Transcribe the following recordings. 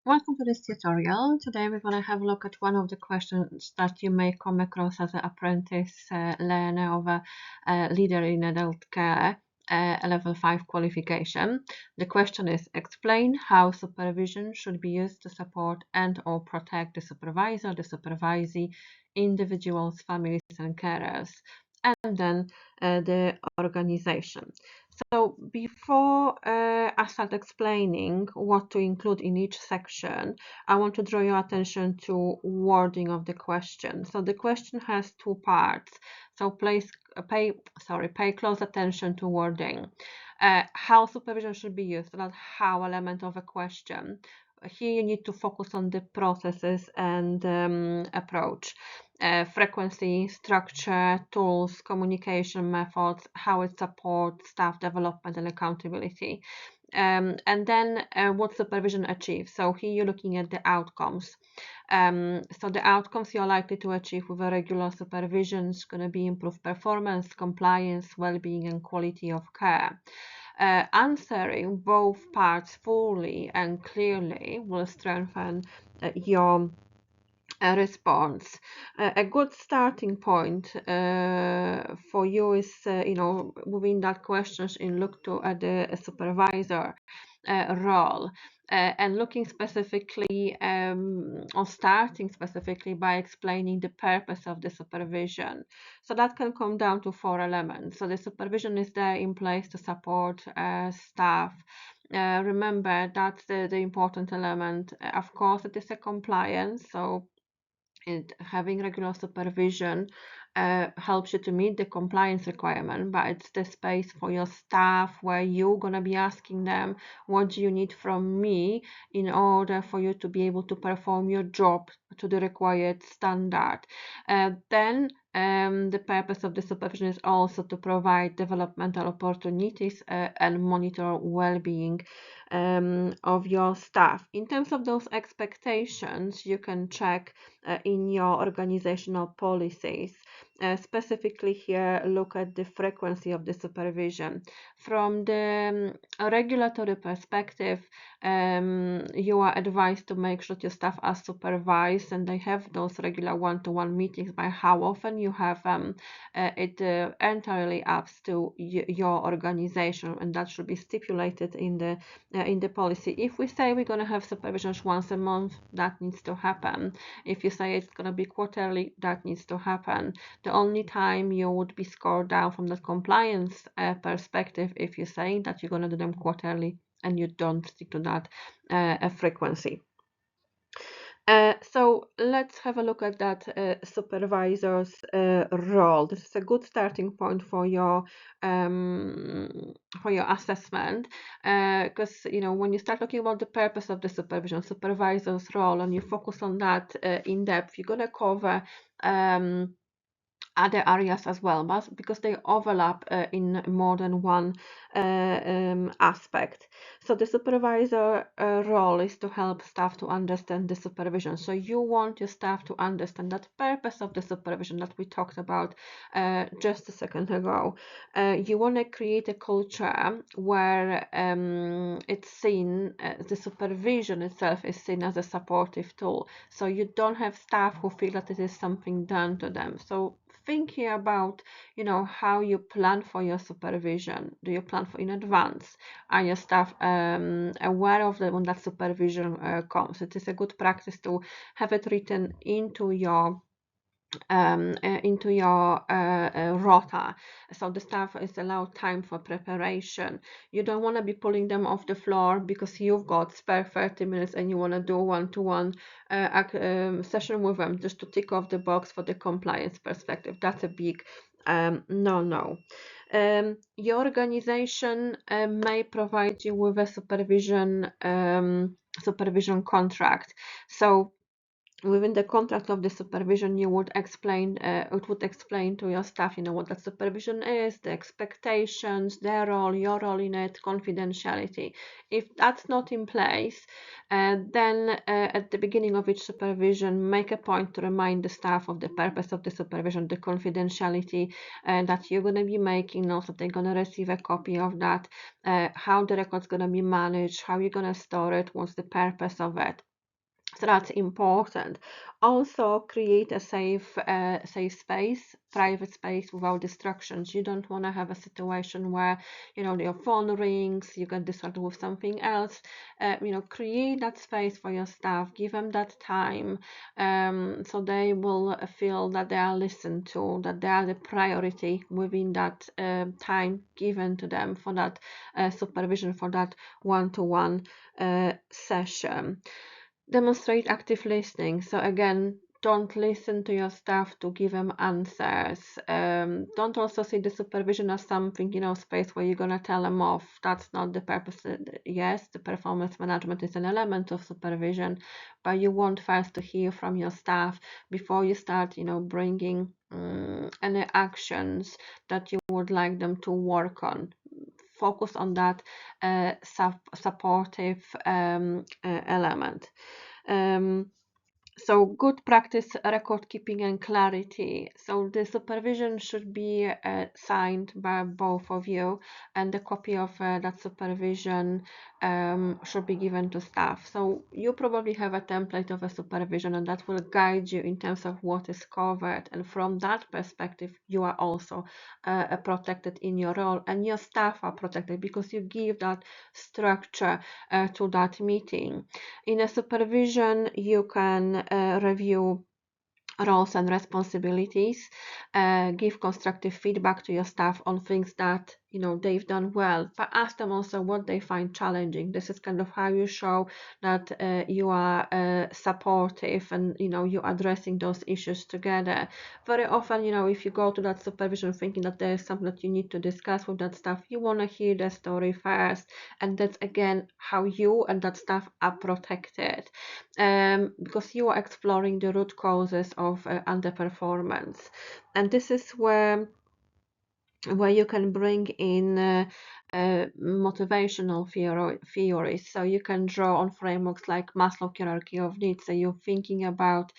Welcome to this tutorial. Today we're going to have a look at one of the questions that you may come across as an apprentice learner of a leader in adult care, a level 5 qualification. The question is, explain how supervision should be used to support and or protect the supervisor, the supervisee, individuals, families and carers, and then the organization. So before I start explaining what to include in each section, I want to draw your attention to wording of the question. So the question has two parts. So pay close attention to wording. How supervision should be used, not how element of a question. Here you need to focus on the processes and approach. Frequency, structure, tools, communication methods, how it supports staff development and accountability. And then what supervision achieves. So here you're looking at the outcomes. So the outcomes you're likely to achieve with a regular supervision is going to be improved performance, compliance, well-being, and quality of care. Answering both parts fully and clearly will strengthen your response. A good starting point for you is, within that questions in look to at the supervisor role. And looking specifically or starting specifically by explaining the purpose of the supervision. So that can come down to 4 elements. So the supervision is there in place to support staff. Remember, that's the important element. Of course, it is a compliance. So having regular supervision helps you to meet the compliance requirement, but it's the space for your staff where you're going to be asking them, what do you need from me in order for you to be able to perform your job to the required standard. Then the purpose of the supervision is also to provide developmental opportunities and monitor well-being of your staff. In terms of those expectations, you can check in your organizational policies. Specifically here, look at the frequency of the supervision. From the regulatory perspective, you are advised to make sure your staff are supervised and they have those regular one-to-one meetings. By how often you have it entirely up to your organization, and that should be stipulated in the policy. If we say we're going to have supervisions once a month, that needs to happen. If you say it's going to be quarterly, that needs to happen. The only time you would be scored down from the compliance perspective if you're saying that you're going to do them quarterly and you don't stick to that frequency. So let's have a look at that supervisor's role. This is a good starting point for your assessment, because when you start talking about the purpose of the supervisor's role, and you focus on that in depth, you're going to cover other areas as well, but because they overlap in more than one aspect. So the supervisor role is to help staff to understand the supervision. So you want your staff to understand that purpose of the supervision that we talked about just a second ago. You want to create a culture where it's seen, the supervision itself is seen as a supportive tool. So you don't have staff who feel that it is something done to them. So think here about, how you plan for your supervision. Do you plan for in advance? Are your staff aware of when that supervision comes? It is a good practice to have it written into your rota, so the staff is allowed time for preparation. You don't want to be pulling them off the floor because you've got spare 30 minutes and you want to do one-to-one session with them just to tick off the box for the compliance perspective. That's a big no. Your organization may provide you with a supervision contract. So within the contract of the supervision, you would explain, it would explain to your staff, what that supervision is, the expectations, their role, your role in it, confidentiality. If that's not in place, then at the beginning of each supervision, make a point to remind the staff of the purpose of the supervision, the confidentiality that you're going to be making, also they're going to receive a copy of that, how the record's going to be managed, how you're going to store it, what's the purpose of it. So that's important. Also, create a safe space, private space without distractions. You don't want to have a situation where, your phone rings, you get distracted with something else. Create that space for your staff. Give them that time, so they will feel that they are listened to, that they are the priority within that time given to them for that supervision, for that one-to-one session. Demonstrate active listening. So again, don't listen to your staff to give them answers. Don't also see the supervision as something, space where you're gonna tell them off. That's not the purpose. Yes, the performance management is an element of supervision, but you want first to hear from your staff before you start, bringing any actions that you would like them to work on. Focus on that supportive element. So good practice, record keeping and clarity. So the supervision should be signed by both of you, and the copy of that supervision should be given to staff. So you probably have a template of a supervision, and that will guide you in terms of what is covered. And from that perspective, you are also protected in your role, and your staff are protected because you give that structure to that meeting. In a supervision, you can review roles and responsibilities, give constructive feedback to your staff on things that they've done well, but ask them also what they find challenging. This is kind of how you show that you are supportive, and you're addressing those issues together. Very often, if you go to that supervision thinking that there is something that you need to discuss with that staff, you want to hear the story first, and that's again how you and that staff are protected, because you are exploring the root causes of underperformance. And this is where you can bring in motivational theories. So you can draw on frameworks like Maslow hierarchy of needs. So you're thinking about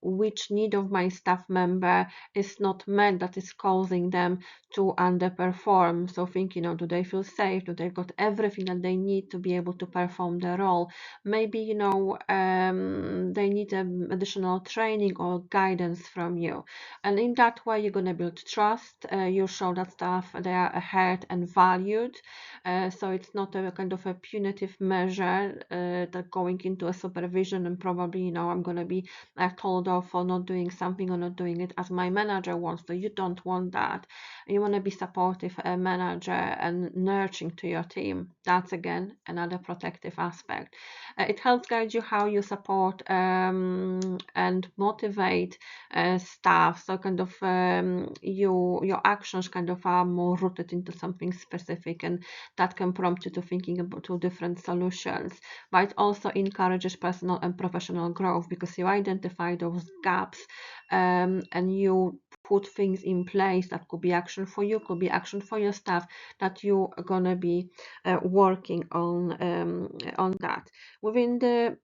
which need of my staff member is not met that is causing them to underperform. So think, do they feel safe? Do they got everything that they need to be able to perform their role? Maybe, they need additional training or guidance from you. And in that way, you're going to build trust. You show that staff they are heard and valued. So it's not a kind of a punitive measure that going into a supervision and probably, I'm going to be told off for not doing something or not doing it as my manager wants. So you don't want that. You want to be supportive manager and nurturing to your team. That's again another protective aspect. It helps guide you how you support and motivate staff. So kind of your actions kind of are more rooted into something specific, and that can prompt you to thinking about two different solutions. But it also encourages personal and professional growth because you identify those gaps, and you put things in place that could be action for you, could be action for your staff, that you are gonna be working on that. Within the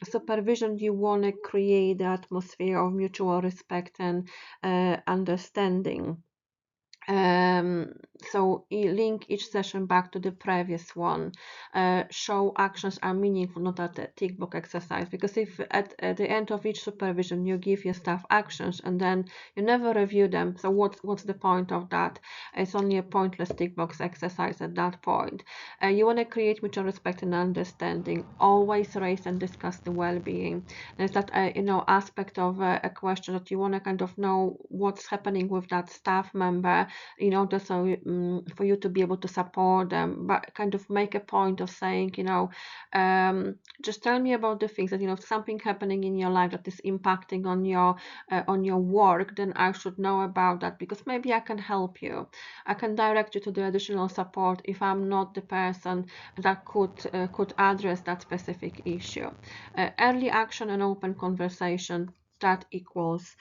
supervision, you want to create the atmosphere of mutual respect and understanding. So link each session back to the previous one. Show actions are meaningful, not at the tick box exercise, because if at the end of each supervision you give your staff actions and then you never review them, so what's the point of that? It's only a pointless tick box exercise at that point. You want to create mutual respect and understanding. Always raise and discuss the well-being. There's that aspect of a question that you want to kind of know what's happening with that staff member, just so for you to be able to support them, but kind of make a point of saying, just tell me about the things that, if something happening in your life that is impacting on your work, then I should know about that, because maybe I can help you. I can direct you to the additional support if I'm not the person that could address that specific issue. Early action and open conversation, that equals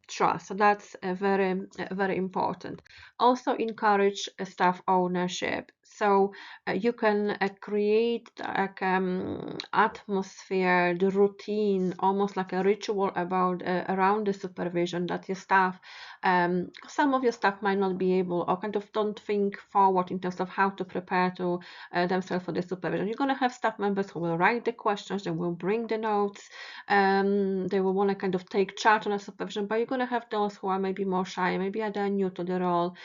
trust. So that's very important. Also encourage staff ownership. So you can create like atmosphere, the routine, almost like a ritual about around the supervision that your staff, some of your staff might not be able or kind of don't think forward in terms of how to prepare to themselves for the supervision. You're going to have staff members who will write the questions, they will bring the notes, they will want to kind of take charge on a supervision, but you're going to have those who are maybe more shy, maybe they're new to the role.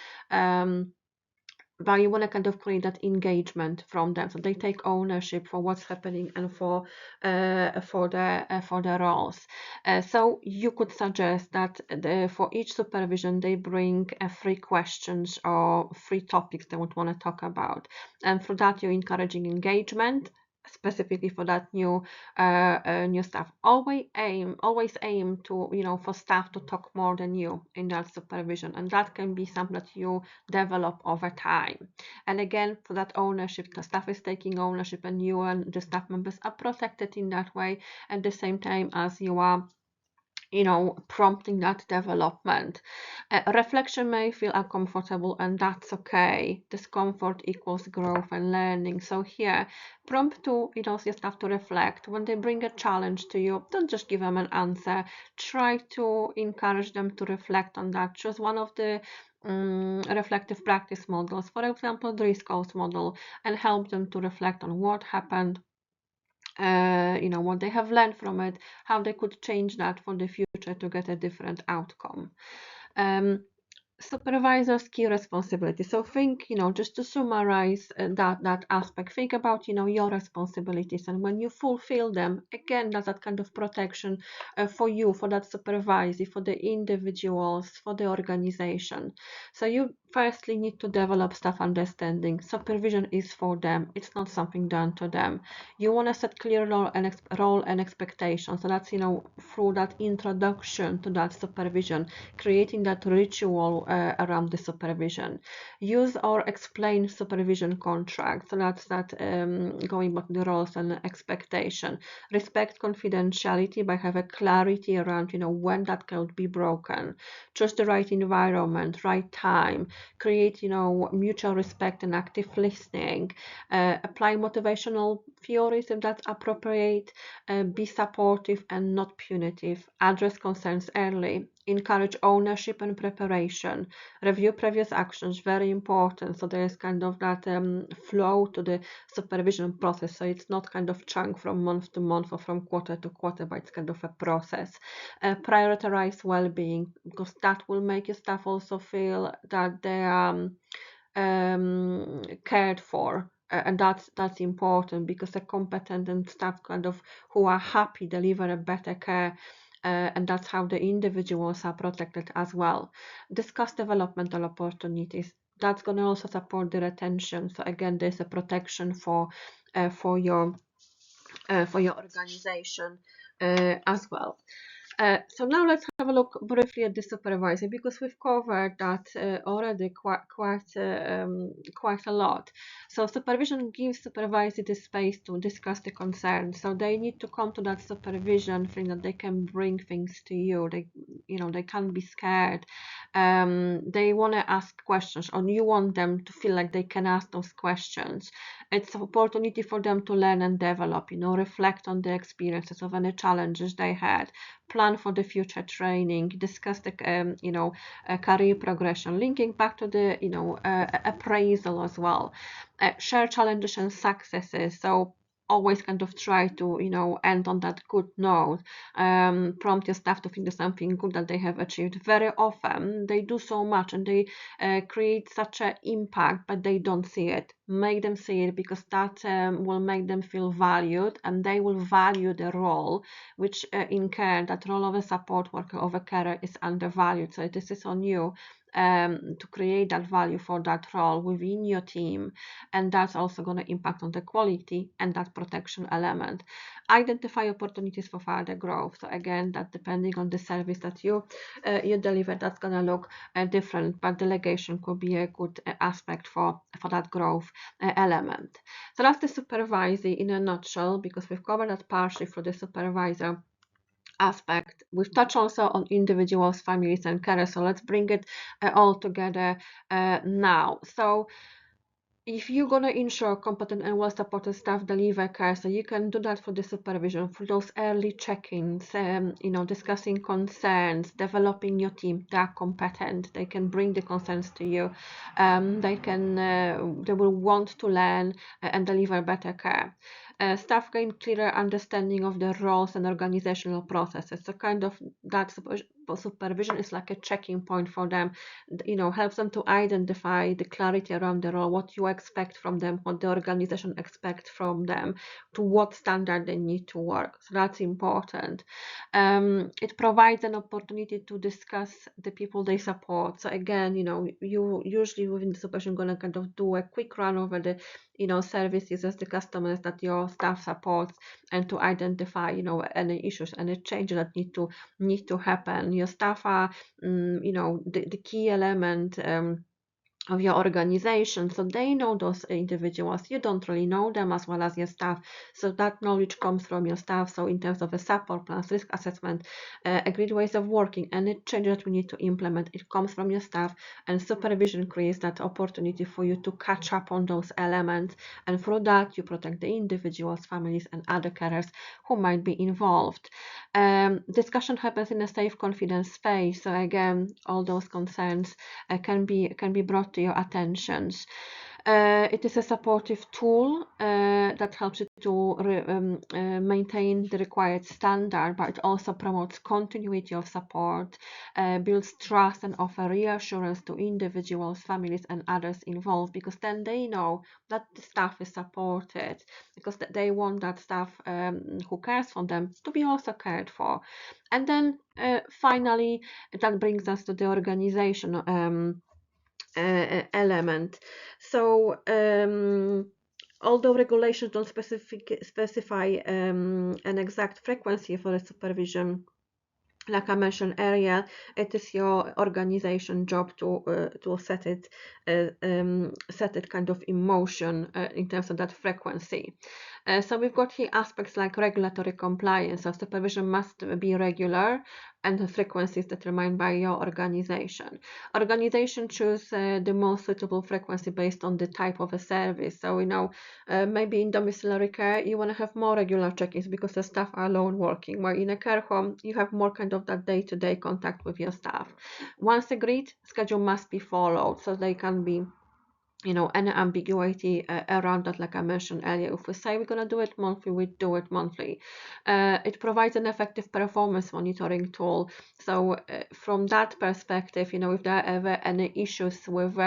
But you want to kind of create that engagement from them, so they take ownership for what's happening and for their roles. So you could suggest that for each supervision they bring 3 questions or 3 topics they would want to talk about, and for that you're encouraging engagement specifically for that new staff. Always aim to, for staff to talk more than you in that supervision, and that can be something that you develop over time. And again, for that ownership, the staff is taking ownership and you and the staff members are protected in that way at the same time as you are prompting that development. Reflection may feel uncomfortable, and that's okay. Discomfort equals growth and learning. So here, prompt to your staff to reflect. When they bring a challenge to you, don't just give them an answer. Try to encourage them to reflect on that. Choose one of the reflective practice models, for example, Driscoll's model, and help them to reflect on what happened, what they have learned from it, how they could change that for the future to get a different outcome. Supervisor's key responsibility. So think, just to summarize that aspect, think about, your responsibilities, and when you fulfill them, again, that's that kind of protection for you, for that supervisor, for the individuals, for the organization. So you firstly need to develop staff understanding. Supervision is for them. It's not something done to them. You want to set clear role and expectations. So that's, through that introduction to that supervision, creating that ritual around the supervision. Use or explain supervision contract. So that's that going back to the roles and expectation. Respect confidentiality by having clarity around, when that cannot be broken. Choose the right environment, right time. Create, mutual respect and active listening. Apply motivational theories if that's appropriate. Be supportive and not punitive. Address concerns early. Encourage ownership and preparation. Review previous actions, very important. So there is kind of that flow to the supervision process. So it's not kind of chunk from month to month or from quarter to quarter, but it's kind of a process. Prioritize well-being, because that will make your staff also feel that they are cared for. And that's important, because a competent and staff kind of who are happy deliver a better care, and that's how the individuals are protected as well. Discuss developmental opportunities. That's going to also support the retention. So again, there's a protection for your organization as well. So now let's have a look briefly at the supervisor, because we've covered that already quite a lot. So supervision gives supervisor the space to discuss the concerns. So they need to come to that supervision thing that they can bring things to you. They can't be scared. They want to ask questions, and you want them to feel like they can ask those questions. It's an opportunity for them to learn and develop, reflect on the experiences of any challenges they had, plan for the future training, discuss the career progression, linking back to the appraisal as well, share challenges and successes. So always kind of try to end on that good note. Prompt your staff to think of something good that they have achieved. Very often they do so much and they create such an impact, but they don't see it. Make them see it, because that will make them feel valued, and they will value the role, which in care, that role of a support worker, of a carer, is undervalued. So this is on you to create that value for that role within your team, and that's also going to impact on the quality and that protection element. Identify opportunities for further growth. So again, that depending on the service that you deliver, that's going to look different, but delegation could be a good aspect for that growth element. So that's the supervisor in a nutshell, because we've covered that partially for the supervisor aspect. We've touched also on individuals, families, and carers. So let's bring it all together now. So if you're going to ensure competent and well-supported staff deliver care, so you can do that through the supervision, through those early check-ins, discussing concerns, developing your team. They are competent. They can bring the concerns to you. They will want to learn and deliver better care. Staff gain clearer understanding of their roles and organizational processes. So kind of that supervision is like a checking point for them, helps them to identify the clarity around the role, what you expect from them, what the organization expects from them, to what standard they need to work. So that's important. It provides an opportunity to discuss the people they support. So again, you usually within the supervision going to kind of do a quick run over the service users, the customers that your staff supports, and to identify any issues, any changes that need to happen. Your staff are the key element of your organization, so they know those individuals. You don't really know them as well as your staff, so that knowledge comes from your staff. So in terms of a support plans, risk assessment, agreed ways of working, any changes that we need to implement, it comes from your staff, and supervision creates that opportunity for you to catch up on those elements, and through that you protect the individuals, families, and other carers who might be involved. Discussion happens in a safe, confident space, so again, all those concerns can be brought to your attentions. It is a supportive tool that helps you to maintain the required standard, but it also promotes continuity of support, builds trust, and offers reassurance to individuals, families, and others involved, because then they know that the staff is supported, because they want that staff who cares for them to be also cared for. And then finally, that brings us to the organization element. So although regulations don't specify an exact frequency for the supervision, like I mentioned earlier, it is your organization job to set it kind of in motion in terms of that frequency. So we've got here aspects like regulatory compliance. So supervision must be regular, and the frequency is determined by your organization. Organization choose the most suitable frequency based on the type of a service. So maybe in domiciliary care you want to have more regular check-ins because the staff are alone working, while in a care home you have more kind of that day-to-day contact with your staff. Once agreed, schedule must be followed, so they can be any ambiguity around that. Like I mentioned earlier, if we say we're going to do it monthly, we do it monthly. It provides an effective performance monitoring tool. So from that perspective, if there are ever any issues with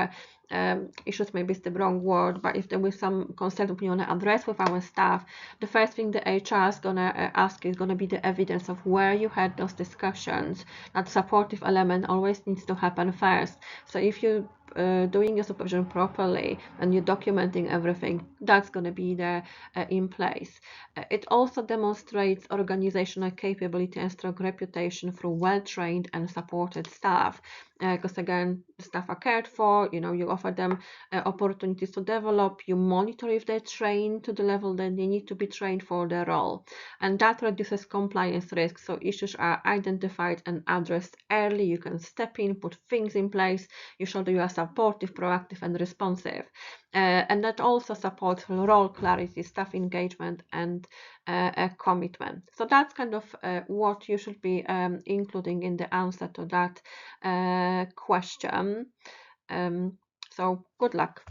issues, maybe it's the wrong word, but if there was some concern we want to address with our staff, the first thing the HR is going to ask is going to be the evidence of where you had those discussions. That supportive element always needs to happen first. So if you doing your supervision properly and you're documenting everything, that's going to be there in place. It also demonstrates organizational capability and strong reputation through well-trained and supported staff, because again, the staff are cared for, you offer them opportunities to develop, you monitor if they're trained to the level that they need to be trained for their role, and that reduces compliance risk. So issues are identified and addressed early. You can step in, put things in place, you show that you are supportive, proactive, and responsive, and that also supports role clarity, staff engagement, and a commitment. So that's kind of what you should be including in the answer to that question. So good luck.